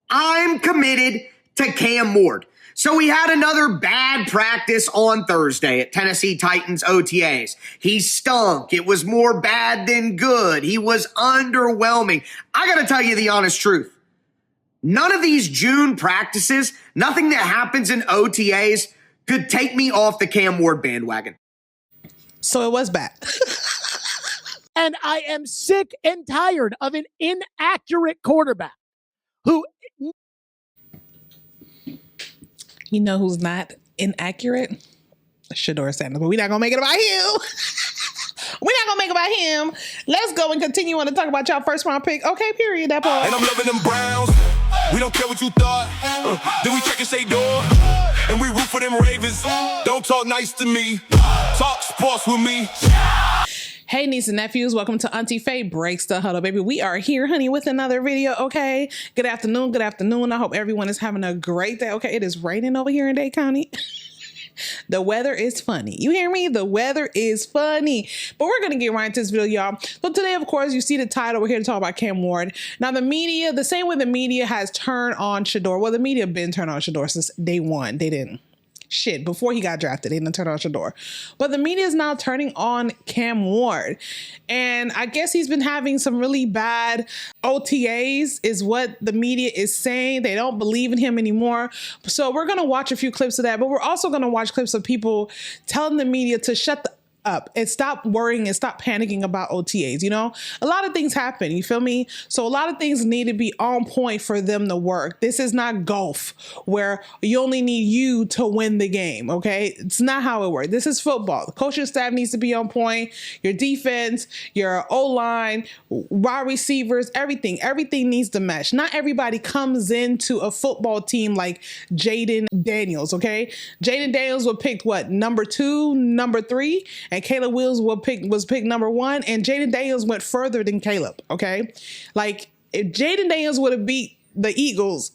I'm committed to Cam Ward. So we had another bad practice on Thursday at Tennessee Titans OTAs. He stunk. It was more bad than good. He was underwhelming. I got to tell you the honest truth. None of these June practices, nothing that happens in OTAs could take me off the Cam Ward bandwagon. So it was bad. And I am sick and tired of an inaccurate quarterback who... You know who's not inaccurate? Shedeur Sanders. But we're not going to make it about him. We're not going to make it about him. Let's go and continue on to talk about y'all first round pick. Okay, period. That part. And I'm loving them Browns. We don't care what you thought. Then we check and say door. And we root for them Ravens. Don't talk nice to me. Talk sports with me. Hey, niece and nephews, welcome to Auntie Faye Breaks the Huddle, baby. We are here, honey, with another video, okay? Good afternoon, good afternoon. I hope everyone is having a great day, okay? It is raining over here in Dade County. The weather is funny. You hear me? The weather is funny. But we're going to get right into this video, y'all. So today, of course, you see the title. We're here to talk about Cam Ward. Now, the media, the same way the media has turned on Shedeur. Well, the media have been turned on Shedeur since day one. They didn't. Shit, before he got drafted, they didn't turn on Shedeur. But the media is now turning on Cam Ward. And I guess he's been having some really bad OTAs is what the media is saying. They don't believe in him anymore. So we're going to watch a few clips of that. But we're also going to watch clips of people telling the media to shut the up and stop worrying and stop panicking about OTAs. You know, a lot of things happen. You feel me? So a lot of things need to be on point for them to work. This is not golf where you only need you to win the game. Okay. It's not how it works. This is football. The coaching staff needs to be on point. Your defense, your O-line, wide receivers, everything needs to mesh. Not everybody comes into a football team like Jaden Daniels. Okay. Jaden Daniels was picked what? Number 2, number 3. And Caleb Wills was picked number 1, and Jaden Daniels went further than Caleb, okay? Like, if Jaden Daniels would have beat the Eagles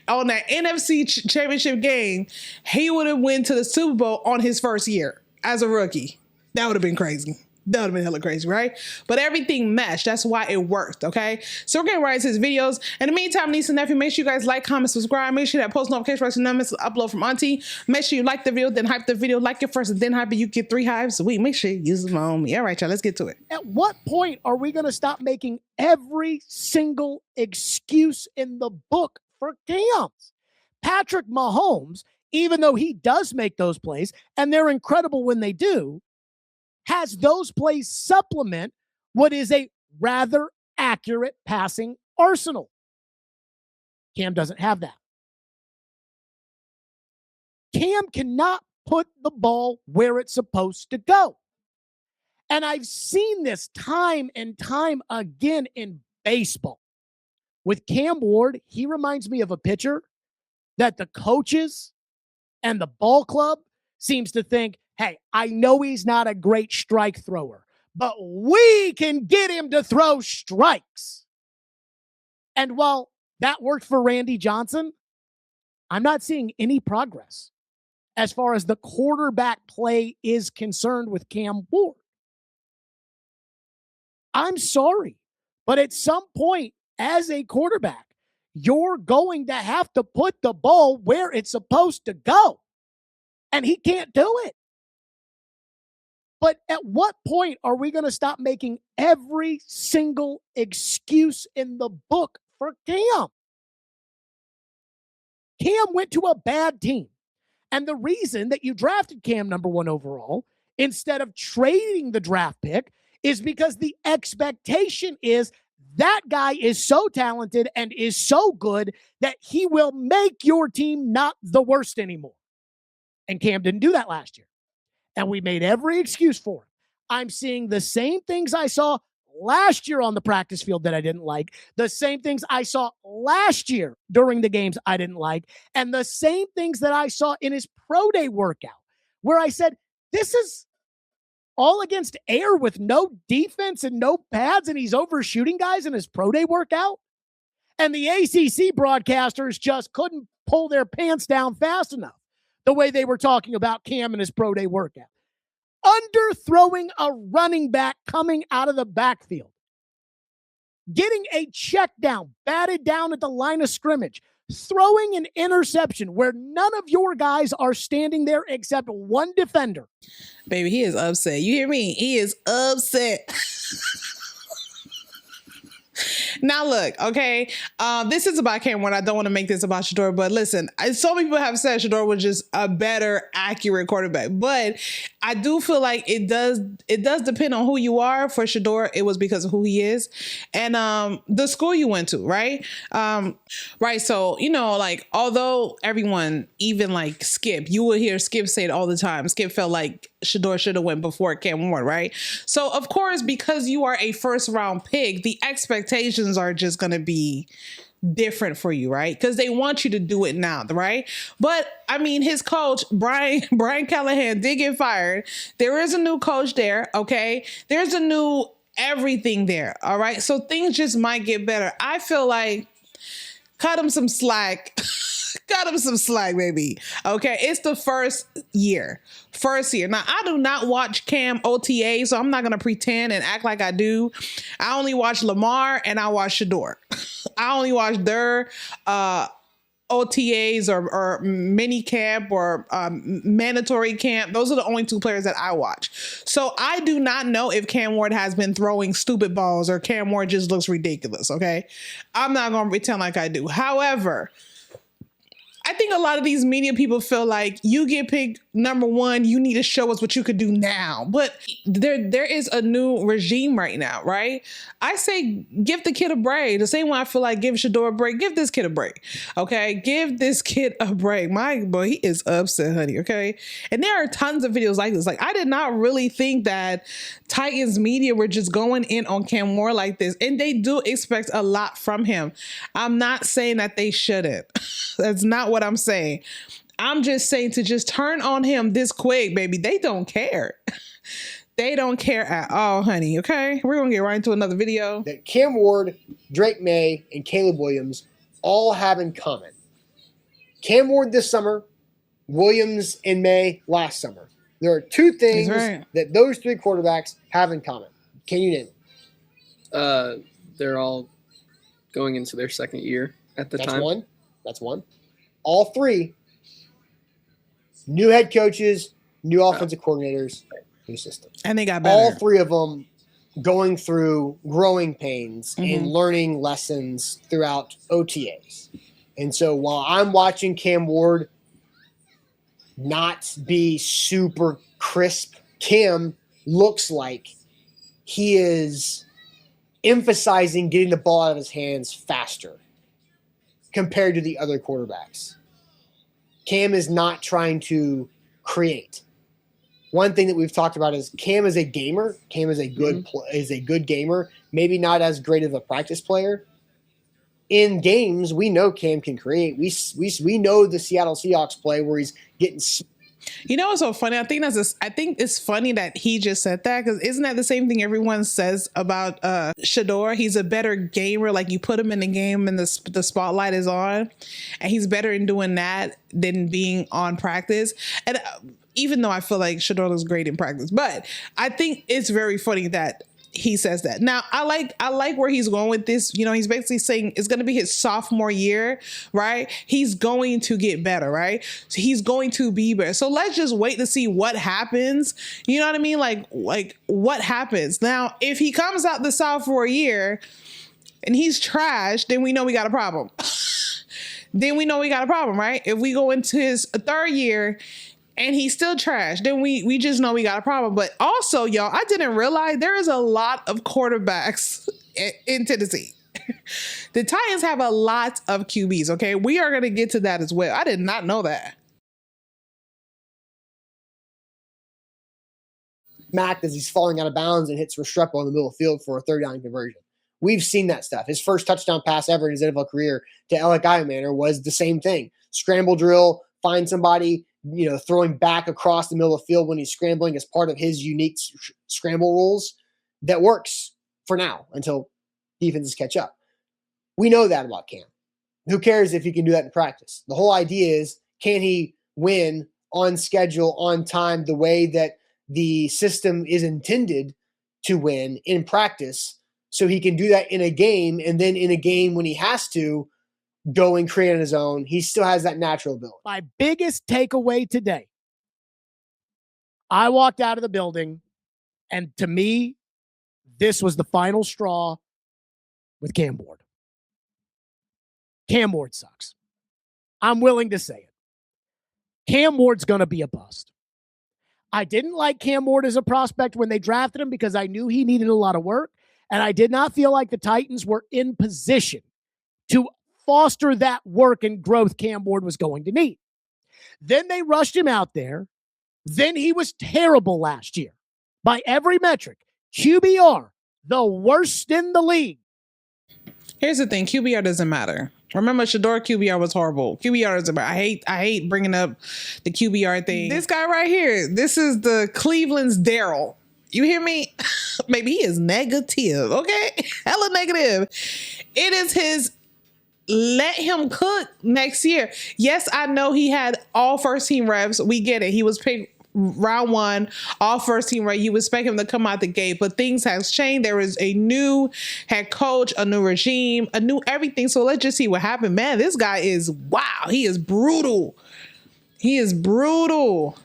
on that NFC championship game, he would have went to the Super Bowl on his first year as a rookie. That would have been crazy. That would have been hella crazy, right? But everything meshed. That's why it worked, okay? So we're getting right into his videos. In the meantime, niece and nephew, make sure you guys like, comment, subscribe. Make sure that post notification right so never miss an upload from Auntie. Make sure you like the video, then hype the video. Like it first, and then hype it. You get 3 hypes a week. Make sure you use them on me. All right, y'all, let's get to it. At what point are we going to stop making every single excuse in the book for Cams? Patrick Mahomes, even though he does make those plays, and they're incredible when they do, has those plays supplement what is a rather accurate passing arsenal. Cam doesn't have that. Cam cannot put the ball where it's supposed to go. And I've seen this time and time again in baseball. With Cam Ward, he reminds me of a pitcher that the coaches and the ball club seems to think, hey, I know he's not a great strike thrower, but we can get him to throw strikes. And while that worked for Randy Johnson, I'm not seeing any progress as far as the quarterback play is concerned with Cam Ward. I'm sorry, but at some point as a quarterback, you're going to have to put the ball where it's supposed to go. And he can't do it. But at what point are we going to stop making every single excuse in the book for Cam? Cam went to a bad team. And the reason that you drafted Cam number 1 overall instead of trading the draft pick is because the expectation is that guy is so talented and is so good that he will make your team not the worst anymore. And Cam didn't do that last year. And we made every excuse for it. I'm seeing the same things I saw last year on the practice field that I didn't like, the same things I saw last year during the games I didn't like, and the same things that I saw in his pro day workout, where I said, this is all against air with no defense and no pads, and he's overshooting guys in his pro day workout. And the ACC broadcasters just couldn't pull their pants down fast enough. The way they were talking about Cam and his pro day workout. Underthrowing a running back coming out of the backfield. getting a check down, batted down at the line of scrimmage, throwing an interception where none of your guys are standing there except one defender. Baby, he is upset. You hear me? He is upset. Now look, okay, this is about Cam Ward. I don't want to make this about Shedeur, but listen, so many people have said Shedeur was just a better, accurate quarterback, but I do feel like it does depend on who you are. For Shedeur, it was because of who he is and the school you went to, right? Right. So, you know, like, although everyone, even like Skip, you will hear Skip say it all the time. Skip felt like Shedeur should have went before Cam Ward, right? So, of course, because you are a first round pick, the expectations are just going to be different for you, right? Because they want you to do it now, right? But I mean, his coach, Brian Callahan, did get fired. There is a new coach there, okay? There's a new everything there, all right? So things just might get better. I feel like cut him some slack. Cut him some slack, baby. Okay, it's the first year. Now, I do not watch Cam OTA, so I'm not going to pretend and act like I do. I only watch Lamar and I watch Shedeur. I only watch their OTAs or mini camp or mandatory camp. Those are the only two players that I watch. So I do not know if Cam Ward has been throwing stupid balls or Cam Ward just looks ridiculous, okay? I'm not going to pretend like I do. However, I think a lot of these media people feel like you get picked number one, you need to show us what you could do now. But there is a new regime right now, right? I say give the kid a break. The same way I feel like give Shedeur a break, give this kid a break. Okay? Give this kid a break. My boy, he is upset, honey, okay? And there are tons of videos like this. Like, I did not really think that Titans media were just going in on Cam Ward like this. And they do expect a lot from him. I'm not saying that they shouldn't. That's not what I'm saying. I'm just saying to just turn on him this quick, baby. They don't care. They don't care at all, honey. Okay, we're gonna get right into another video. That Cam Ward, Drake May, and Caleb Williams all have in common. Cam Ward this summer, Williams and May last summer. There are two things that those three quarterbacks have in common. Can you name them? They're all going into their second year at the time. That's one. All three, new head coaches, new offensive coordinators, new system. And they got better. All three of them going through growing pains and learning lessons throughout OTAs. And so while I'm watching Cam Ward not be super crisp, Cam looks like he is emphasizing getting the ball out of his hands faster compared to the other quarterbacks. Cam is not trying to create. One thing that we've talked about is Cam is a gamer. Cam is a good gamer. Maybe not as great of a practice player. In games, we know Cam can create. We know the Seattle Seahawks play where he's getting. You know what's so funny? I think it's funny that he just said that, because isn't that the same thing everyone says about Shedeur? He's a better gamer. Like, you put him in the game and the spotlight is on, and he's better in doing that than being on practice. And even though I feel like Shedeur looks great in practice, but I think it's very funny that he says that. Now, I like where he's going with this. You know, he's basically saying it's going to be his sophomore year, right? He's going to get better, right? So he's going to be better. So let's just wait to see what happens. You know what I mean? Like what happens? Now, if he comes out the sophomore year and he's trash, then we know we got a problem. Then we know we got a problem, right? If we go into his third year and he's still trash, then we just know we got a problem. But also, y'all, I didn't realize there is a lot of quarterbacks in Tennessee. The Titans have a lot of QBs, okay? We are going to get to that as well. I did not know that. Mac, as he's falling out of bounds and hits Restrepo in the middle of the field for a third down conversion. We've seen that stuff. His first touchdown pass ever in his NFL career to Alec Iamaner was the same thing. Scramble drill, find somebody, you know, throwing back across the middle of the field when he's scrambling as part of his unique scramble rules. That works for now until defenses catch up. We know that about Cam. Who cares if he can do that in practice? The whole idea is, can he win on schedule, on time, the way that the system is intended to win in practice, so he can do that in a game, and then in a game when he has to go and create on his own, he still has that natural ability. My biggest takeaway today, I walked out of the building, and to me, this was the final straw with Cam Ward. Cam Ward sucks. I'm willing to say it. Cam Ward's going to be a bust. I didn't like Cam Ward as a prospect when they drafted him because I knew he needed a lot of work, and I did not feel like the Titans were in position to foster that work and growth Cam Ward was going to need. Then they rushed him out there. Then he was terrible last year. By every metric, QBR, the worst in the league. Here's the thing, QBR doesn't matter. Remember, Shador QBR was horrible. QBR doesn't matter. I hate bringing up the QBR thing. This guy right here, this is the Cleveland's Daryl. You hear me? Maybe he is negative, okay? Hella negative. It is his let him cook next year. Yes, I know he had all first team reps. We get it. He was picked round one, all first team right. You expect him to come out the gate, but things have changed. There is a new head coach, a new regime, a new everything. So let's just see what happened. Man, this guy is, wow, he is brutal. He is brutal.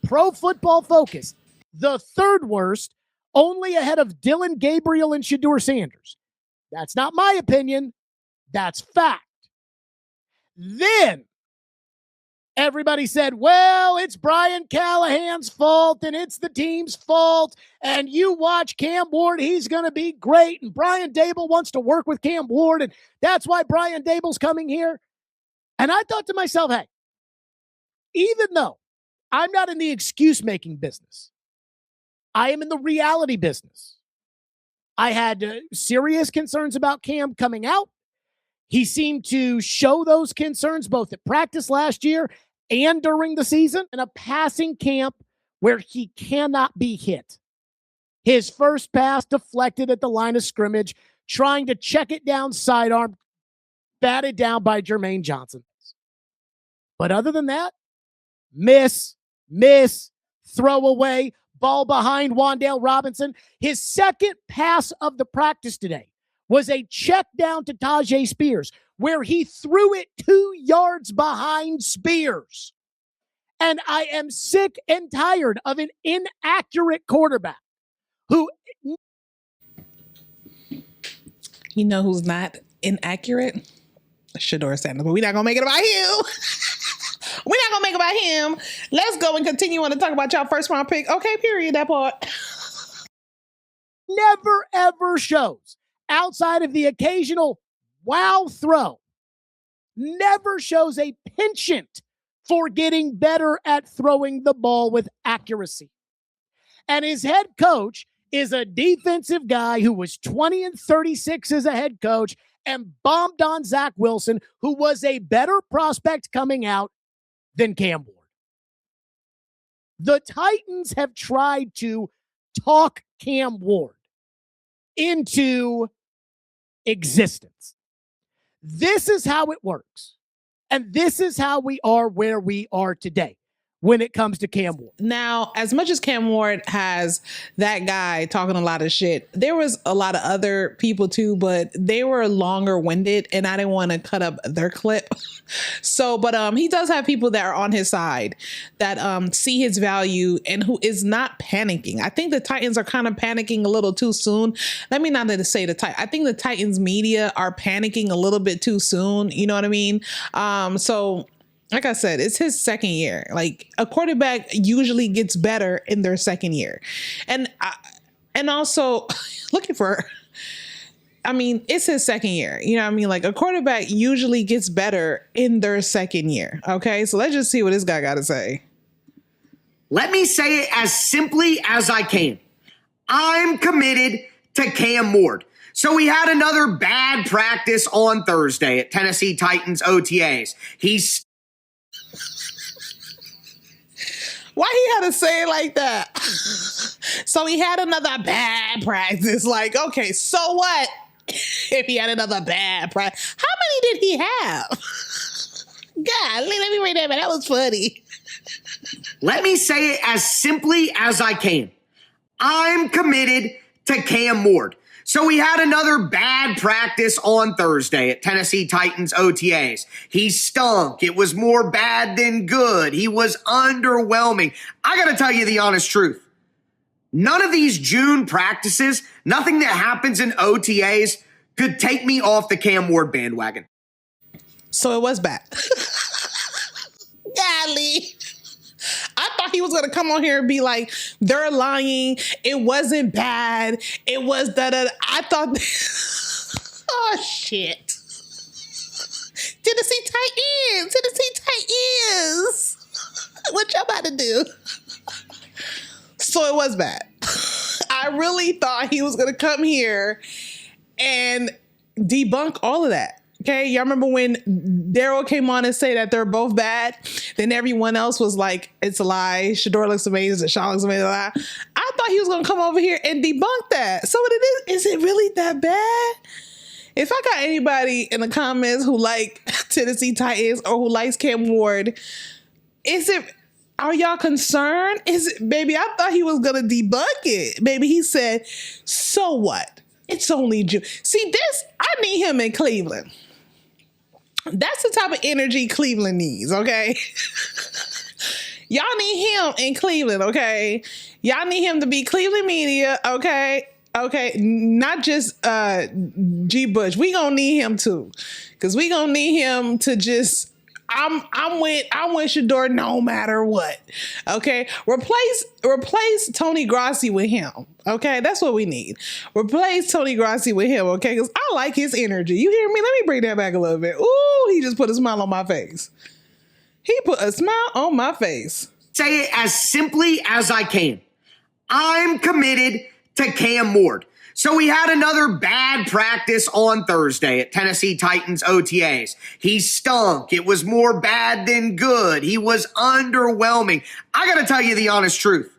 Pro Football Focus, the third worst, only ahead of Dylan Gabriel and Shador Sanders. That's not my opinion. That's fact. Then everybody said, well, it's Brian Callahan's fault and it's the team's fault. And you watch Cam Ward, he's going to be great. And Brian Dable wants to work with Cam Ward. And that's why Brian Dable's coming here. And I thought to myself, hey, even though I'm not in the excuse-making business, I am in the reality business. I had serious concerns about Cam coming out. He seemed to show those concerns both at practice last year and during the season in a passing camp where he cannot be hit. His first pass deflected at the line of scrimmage, trying to check it down sidearm, batted down by Jermaine Johnson. But other than that, miss, throw away, ball behind Wan'Dale Robinson. His second pass of the practice today was a check down to Tajay Spears, where he threw it 2 yards behind Spears. And I am sick and tired of an inaccurate quarterback who... You know who's not inaccurate? Shador Sanders, but we're not going to make it about him. We're not going to make it about him. Let's go and continue on to talk about y'all first round pick. Okay, period, that part. Never, ever shows, outside of the occasional wow throw, never shows a penchant for getting better at throwing the ball with accuracy. And his head coach is a defensive guy who was 20-36 as a head coach and bombed on Zach Wilson, who was a better prospect coming out than Cam Ward. The Titans have tried to talk Cam Ward into existence. This is how it works. And this is how we are where we are today when it comes to Cam Ward. Now, as much as Cam Ward has that guy talking a lot of shit, there was a lot of other people too, but they were longer winded and I didn't want to cut up their clip. So, but he does have people that are on his side that see his value and who is not panicking. I think the Titans are kind of panicking a little too soon. Let me not say the Titans. I think the Titans media are panicking a little bit too soon. You know what I mean? So like I said, it's his second year. Like a quarterback usually gets better in their second year. And also looking for, I mean, it's his second year. You know what I mean? Like a quarterback usually gets better in their second year. Okay. So let's just see what this guy got to say. Let me say it as simply as I can. I'm committed to Cam Ward. So we had another bad practice on Thursday at Tennessee Titans OTAs. Why he had to say it like that? So he had another bad practice. Like, okay, so what if he had another bad practice? How many did he have? God, let me read that, man. That was funny. Let me say it as simply as I can. I'm committed to Cam Ward. So we had another bad practice on Thursday at Tennessee Titans OTAs. He stunk. It was more bad than good. He was underwhelming. I got to tell you the honest truth. None of these June practices, nothing that happens in OTAs could take me off the Cam Ward bandwagon. So it was bad. Golly. I thought he was going to come on here and be like, they're lying. It wasn't bad. It was da-da. I thought, oh, shit. Tennessee Titans. What y'all about to do? So it was bad. I really thought he was going to come here and debunk all of that. Okay, y'all remember when Daryl came on and say that they're both bad? Then everyone else was like, it's a lie. Shador looks amazing. Sean looks amazing. I thought he was going to come over here and debunk that. So it is it really that bad? If I got anybody in the comments who like Tennessee Titans or who likes Cam Ward, are y'all concerned? Baby, I thought he was going to debunk it. Baby, he said, so what? It's only June. See, I need him in Cleveland. That's the type of energy Cleveland needs, okay? Y'all need him in Cleveland, okay? Y'all need him to be Cleveland media, okay? Okay, not just G. Bush. We gonna need him too, because we gonna need him to just. I'm with Shador no matter what. Okay, replace Tony Grossi with him. Okay, that's what we need. Replace Tony Grossi with him. Okay, because I like his energy. You hear me? Let me bring that back a little bit. Ooh, he just put a smile on my face. He put a smile on my face. Say it as simply as I can. I'm committed to Cam Ward. So we had another bad practice on Thursday at Tennessee Titans OTAs. He stunk. It was more bad than good. He was underwhelming. I got to tell you the honest truth.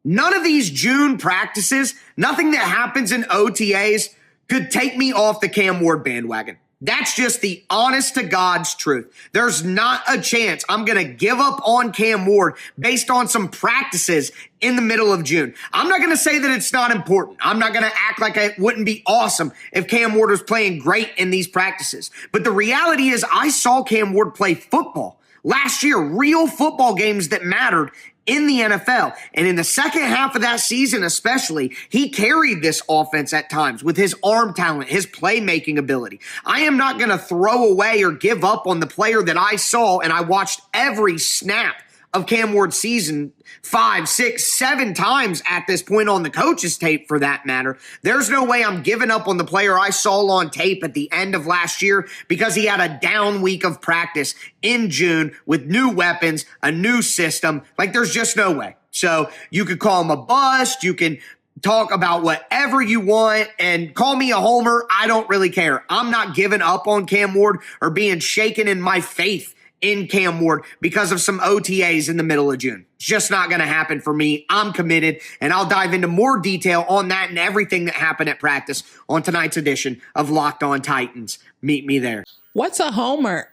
None of these June practices, nothing that happens in OTAs could take me off the Cam Ward bandwagon. That's just the honest to God's truth. There's not a chance I'm going to give up on Cam Ward based on some practices in the middle of June. I'm not going to say that it's not important. I'm not going to act like it wouldn't be awesome if Cam Ward was playing great in these practices. But the reality is I saw Cam Ward play football last year, real football games that mattered in the NFL. And in the second half of that season especially, he carried this offense at times with his arm talent, his playmaking ability. I am not going to throw away or give up on the player that I saw, and I watched every snap of Cam Ward's season 5, 6, 7 times at this point on the coach's tape for that matter. There's no way I'm giving up on the player I saw on tape at the end of last year because he had a down week of practice in June with new weapons, a new system. Like, there's just no way. So you could call him a bust. You can talk about whatever you want and call me a homer. I don't really care. I'm not giving up on Cam Ward or being shaken in my faith in Cam Ward because of some OTAs in the middle of June. It's just not going to happen for me. I'm committed, and I'll dive into more detail on that and everything that happened at practice on tonight's edition of Locked On Titans. Meet me there. What's a homer?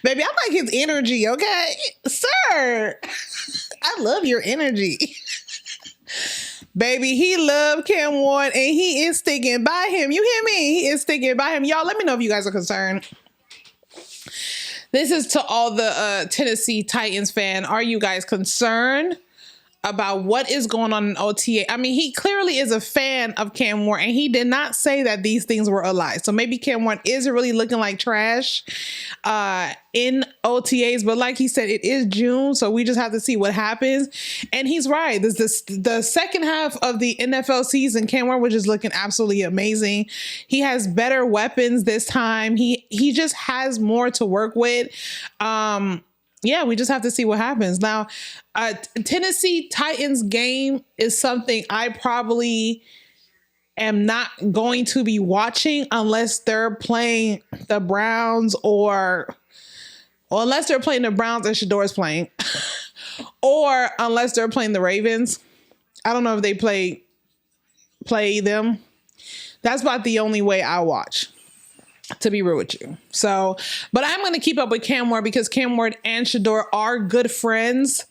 Baby, I like his energy, okay? Sir, I love your energy. Baby, he loved Cam Ward, and he is sticking by him. You hear me? He is sticking by him. Y'all, let me know if you guys are concerned. This is to all the Tennessee Titans fan. Are you guys concerned about what is going on in OTA? I mean, he clearly is a fan of Cam Ward, and he did not say that these things were a lie. So maybe Cam Ward is really looking like trash in OTAs. But like he said, it is June, so we just have to see what happens. And he's right. The second half of the NFL season, Cam Ward was just looking absolutely amazing. He has better weapons this time. He just has more to work with. Yeah, we just have to see what happens. Now, Tennessee Titans game is something I probably am not going to be watching unless they're playing the Browns or unless they're playing the Browns and Shador's playing or unless they're playing the Ravens. I don't know if they play them. That's about the only way I watch, to be real with you. So, but I'm going to keep up with Cam Ward because Cam Ward and Shador are good friends.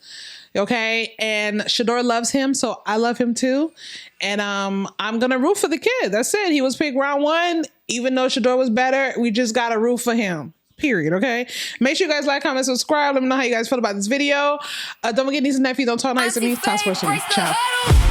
Okay, and Shador loves him, so I love him too. And I'm gonna root for the kid. That's it. He was picked round 1. Even though Shador was better, we just gotta root for him. Period. Okay. Make sure you guys like, comment, subscribe. Let me know how you guys feel about this video. Don't forget, niece and nephew, don't talk nice to me. Talk sports to me. Ciao.